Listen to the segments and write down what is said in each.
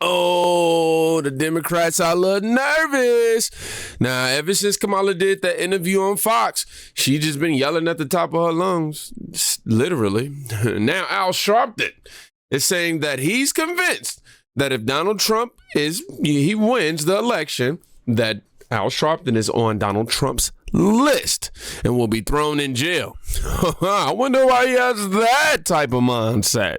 uh-oh, the Democrats are a little nervous. Now, ever since Kamala did that interview on Fox, she just been yelling at the top of her lungs, literally. Now, Al Sharpton is saying that he's convinced that if Donald Trump he wins the election, that Al Sharpton is on Donald Trump's list and will be thrown in jail. I wonder why he has that type of mindset.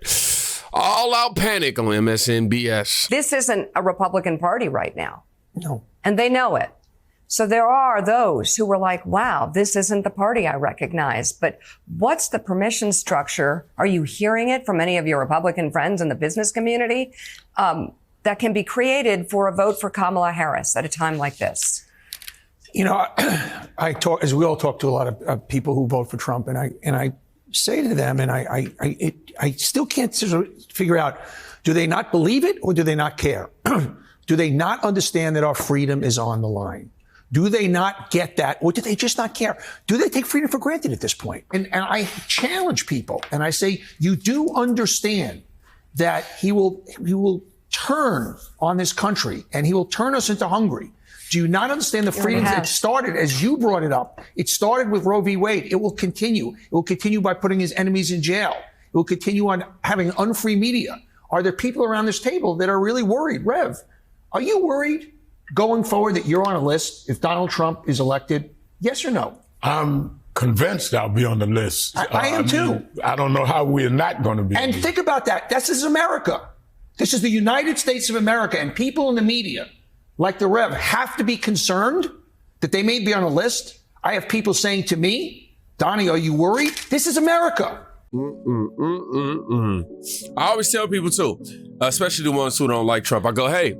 All out panic on MSNBS. This isn't a Republican Party right now. No. And they know it. So there are those who were like, wow, this isn't the party I recognize. But what's the permission structure? Are you hearing it from any of your Republican friends in the business community that can be created for a vote for Kamala Harris at a time like this? You know, I talk, as we all talk to a lot of people who vote for Trump, and I say to them, and I still can't sort of figure out, do they not believe it or do they not care? Do they not understand that our freedom is on the line? Do they not get that, or do they just not care? Do they take freedom for granted at this point? And I challenge people, and I say, you do understand that he will turn on this country, and he will turn us into Hungary. Do you not understand the freedoms that started, as you brought it up? It started with Roe v. Wade. It will continue. It will continue by putting his enemies in jail. It will continue on having unfree media. Are there people around this table that are really worried? Rev, are you worried going forward that you're on a list if Donald Trump is elected? Yes or no? I'm convinced I'll be on the list. I am too. I don't know how we're not going to be. And think about that. This is America. This is the United States of America, and people in the media, like the Rev, have to be concerned that they may be on a list. I have people saying to me, Donnie, are you worried? This is America. I always tell people too, especially the ones who don't like Trump, I go, hey,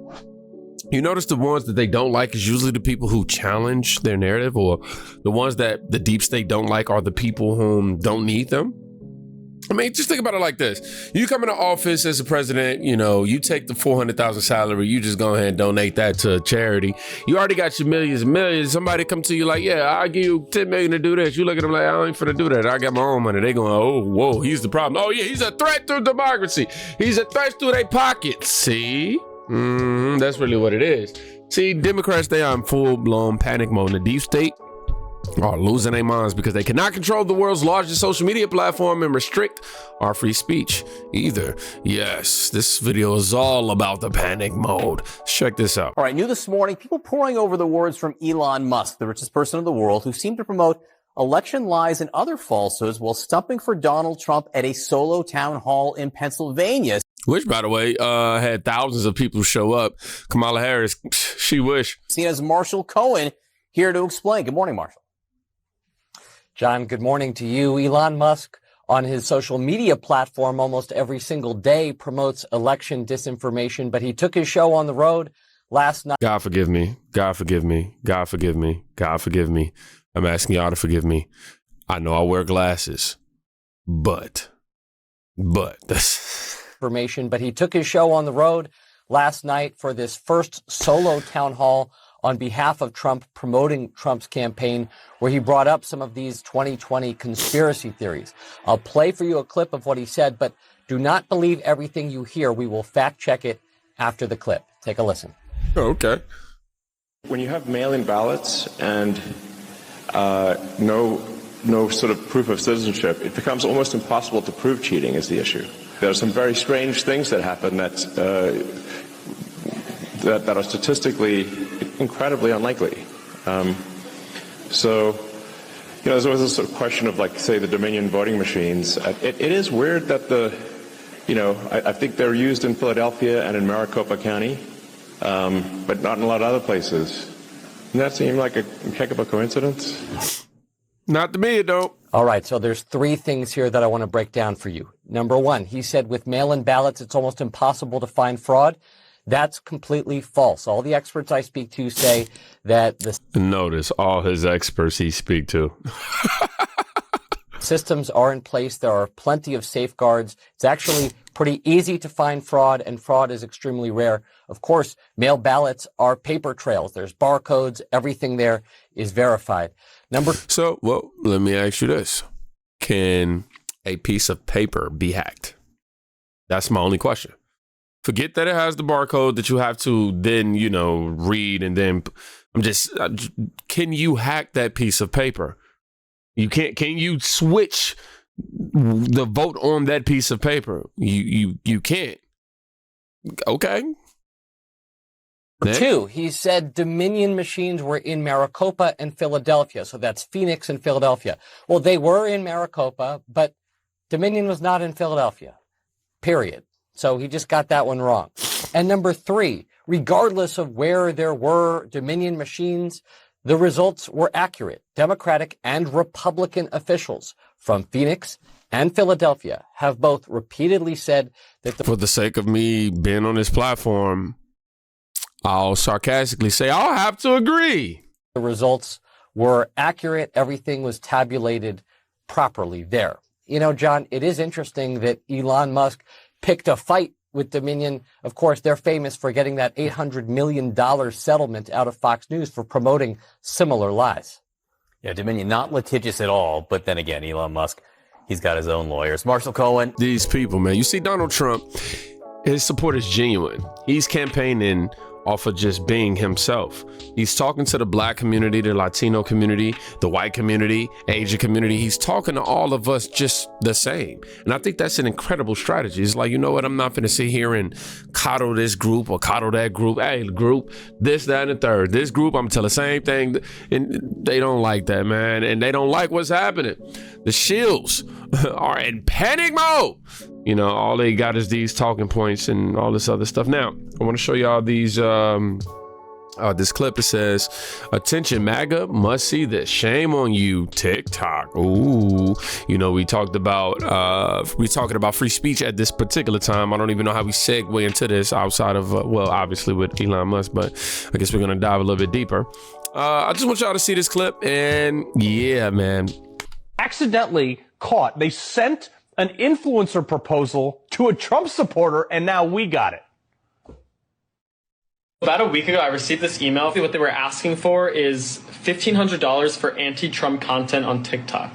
you notice the ones that they don't like is usually the people who challenge their narrative, or the ones that the deep state don't like are the people who don't need them. I mean, just think about it like this. You come into office as a president, you know, you take the $400,000 salary, you just go ahead and donate that to charity. You already got your millions and millions. Somebody come to you like, yeah, I'll give you $10 million to do this. You look at them like, I ain't finna do that. I got my own money. They going, oh, whoa, he's the problem. Oh, yeah, he's a threat to democracy. He's a threat to their pockets. See? That's really what it is. See, Democrats, they are in full-blown panic mode. The deep state are losing their minds because they cannot control the world's largest social media platform and restrict our free speech either. Yes, this video is all about the panic mode. Check this out. All right, new this morning, people poring over the words from Elon Musk, the richest person in the world, who seemed to promote election lies and other falsehoods while stumping for Donald Trump at a solo town hall in Pennsylvania. Which, by the way, had thousands of people show up. Kamala Harris, she wish. Seen as Marshall Cohen, here to explain. Good morning, Marshall. John, good morning to you. Elon Musk, on his social media platform almost every single day, promotes election disinformation, but he took his show on the road last night. God forgive me. God forgive me. God forgive me. God forgive me. I'm asking y'all to forgive me. I know I wear glasses, but information, but he took his show on the road last night for this first solo town hall on behalf of Trump, promoting Trump's campaign, where he brought up some of these 2020 conspiracy theories. I'll play for you a clip of what he said, but do not believe everything you hear. We will fact check it after the clip. Take a listen. Okay. When you have mail-in ballots and no sort of proof of citizenship, it becomes almost impossible to prove cheating is the issue. There are some very strange things that happen that are statistically incredibly unlikely. So, there's always this sort of question of, like, say, the Dominion voting machines. It is weird that I think they're used in Philadelphia and in Maricopa County, but not in a lot of other places. Doesn't that seem like a heck of a coincidence? Not to me, it don't. All right, so there's three things here that I want to break down for you. Number one, he said with mail-in ballots, it's almost impossible to find fraud. That's completely false. All the experts I speak to say that the notice all his experts he speak to. systems are in place. There are plenty of safeguards. It's actually pretty easy to find fraud, and fraud is extremely rare. Of course, mail ballots are paper trails. There's barcodes. Everything there is verified. So, let me ask you this. Can a piece of paper be hacked? That's my only question. Forget that it has the barcode that you have to then, read. And then can you hack that piece of paper? You can't. Can you switch the vote on that piece of paper? You can't. Okay. Two, he said Dominion machines were in Maricopa and Philadelphia. So that's Phoenix and Philadelphia. Well, they were in Maricopa, but Dominion was not in Philadelphia, period. So he just got that one wrong. And number three, regardless of where there were Dominion machines, the results were accurate. Democratic and Republican officials from Phoenix and Philadelphia have both repeatedly said that for the sake of me being on this platform, I'll sarcastically say I'll have to agree. The results were accurate. Everything was tabulated properly there. John, it is interesting that Elon Musk picked a fight with Dominion. Of course, they're famous for getting that $800 million settlement out of Fox News for promoting similar lies. Yeah, Dominion, not litigious at all. But then again, Elon Musk, he's got his own lawyers. Marshall Cohen. These people, man. You see, Donald Trump, his support is genuine. He's campaigning off of just being himself. He's talking to the Black community, the Latino community, the white community, Asian community. He's talking to all of us just the same. And I think that's an incredible strategy. It's like, you know what? I'm not going to sit here and coddle this group or coddle that group. Hey, group, this, that, and the third. This group, I'm going to tell the same thing. And they don't like that, man. And they don't like what's happening. The shills are in panic mode. All they got is these talking points and all this other stuff. Now, I want to show y'all these, this clip. It says, attention, MAGA must see this. Shame on you, TikTok. Ooh, we talking about free speech at this particular time. I don't even know how we segue into this outside of, obviously with Elon Musk, but I guess we're going to dive a little bit deeper. I just want y'all to see this clip. And yeah, man. Accidentally caught. They sent an influencer proposal to a Trump supporter, and now we got it. About a week ago, I received this email. What they were asking for is $1,500 for anti-Trump content on TikTok.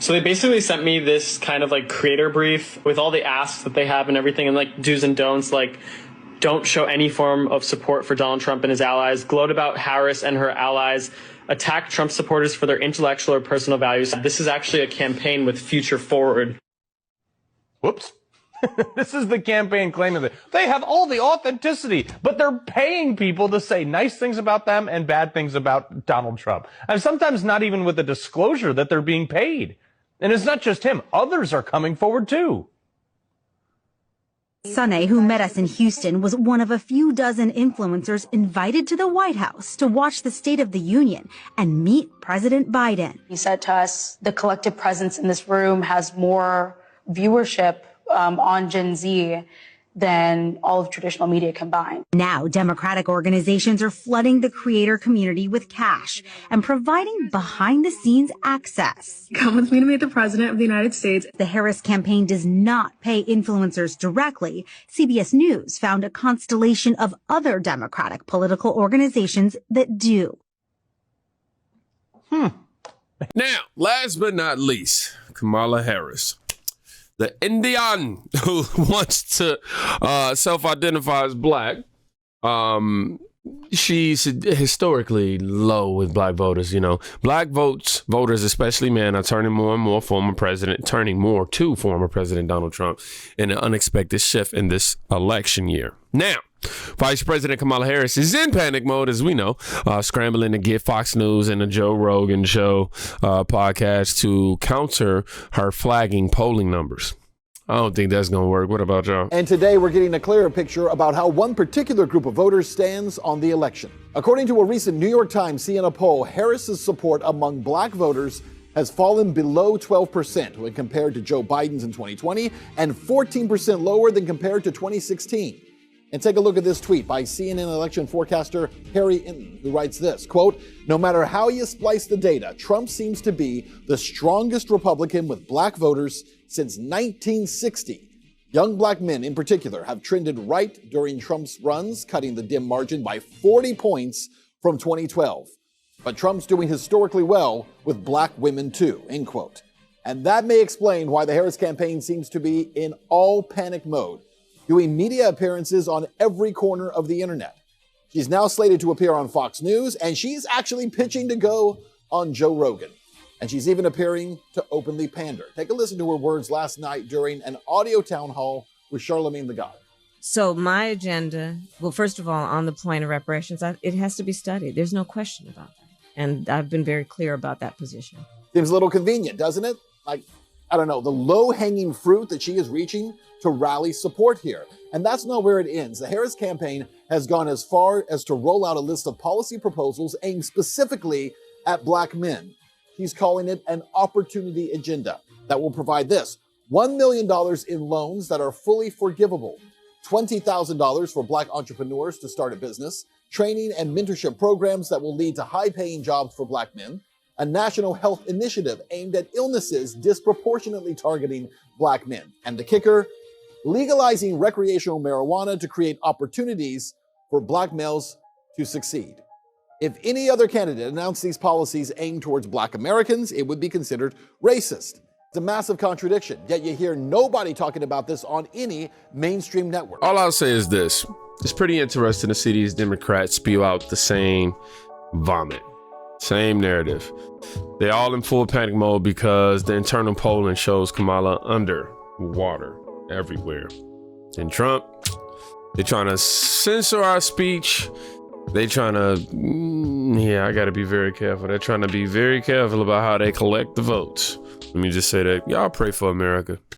So they basically sent me this kind of like creator brief with all the asks that they have and everything, and like do's and don'ts, like don't show any form of support for Donald Trump and his allies, gloat about Harris and her allies, attack Trump supporters for their intellectual or personal values. This is actually a campaign with Future Forward. Whoops. This is the campaign claiming that they have all the authenticity, but they're paying people to say nice things about them and bad things about Donald Trump. And sometimes not even with a disclosure that they're being paid. And it's not just him. Others are coming forward too. Sunny, who met us in Houston, was one of a few dozen influencers invited to the White House to watch the State of the Union and meet President Biden. He said to us, the collective presence in this room has more viewership on Gen Z than all of traditional media combined. Now, Democratic organizations are flooding the creator community with cash and providing behind-the-scenes access. Come with me to meet the President of the United States. The Harris campaign does not pay influencers directly. CBS News found a constellation of other Democratic political organizations that do. Now, last but not least, Kamala Harris. The Indian who wants to self-identify as black, she's historically low with black voters. Black voters, especially men, are turning more and more turning more to former President Donald Trump in an unexpected shift in this election year. Now, Vice President Kamala Harris is in panic mode, as we know, scrambling to get Fox News and the Joe Rogan Show podcast to counter her flagging polling numbers. I don't think that's going to work. What about y'all? And today we're getting a clearer picture about how one particular group of voters stands on the election. According to a recent New York Times CNN poll, Harris's support among black voters has fallen below 12% when compared to Joe Biden's in 2020 and 14% lower than compared to 2016. And take a look at this tweet by CNN election forecaster Harry Inton, who writes this, quote, no matter how you splice the data, Trump seems to be the strongest Republican with black voters since 1960. Young black men in particular have trended right during Trump's runs, cutting the dim margin by 40 points from 2012. But Trump's doing historically well with black women too, end quote. And that may explain why the Harris campaign seems to be in all panic mode. doing media appearances on every corner of the internet. She's now slated to appear on Fox News, and she's actually pitching to go on Joe Rogan. And she's even appearing to openly pander. Take a listen to her words last night during an audio town hall with Charlemagne the God. So my agenda, well, first of all, on the point of reparations, it has to be studied. There's no question about that. And I've been very clear about that position. Seems a little convenient, doesn't it? Like, I don't know, the low-hanging fruit that she is reaching to rally support here. And that's not where it ends. The Harris campaign has gone as far as to roll out a list of policy proposals aimed specifically at Black men. He's calling it an opportunity agenda that will provide this: $1 million in loans that are fully forgivable, $20,000 for Black entrepreneurs to start a business, training and mentorship programs that will lead to high-paying jobs for Black men, a national health initiative aimed at illnesses disproportionately targeting Black men, and the kicker, legalizing recreational marijuana to create opportunities for Black males to succeed. If any other candidate announced these policies aimed towards Black Americans, it would be considered racist. It's a massive contradiction, yet you hear nobody talking about this on any mainstream network. All I'll say is this. It's pretty interesting to see these Democrats spew out the same vomit, same narrative. They're all in full panic mode because the internal polling shows Kamala under water everywhere. And Trump, they're trying to censor our speech. They trying to, I got to be very careful. They're trying to be very careful about how they collect the votes. Let me just say that. Y'all pray for America.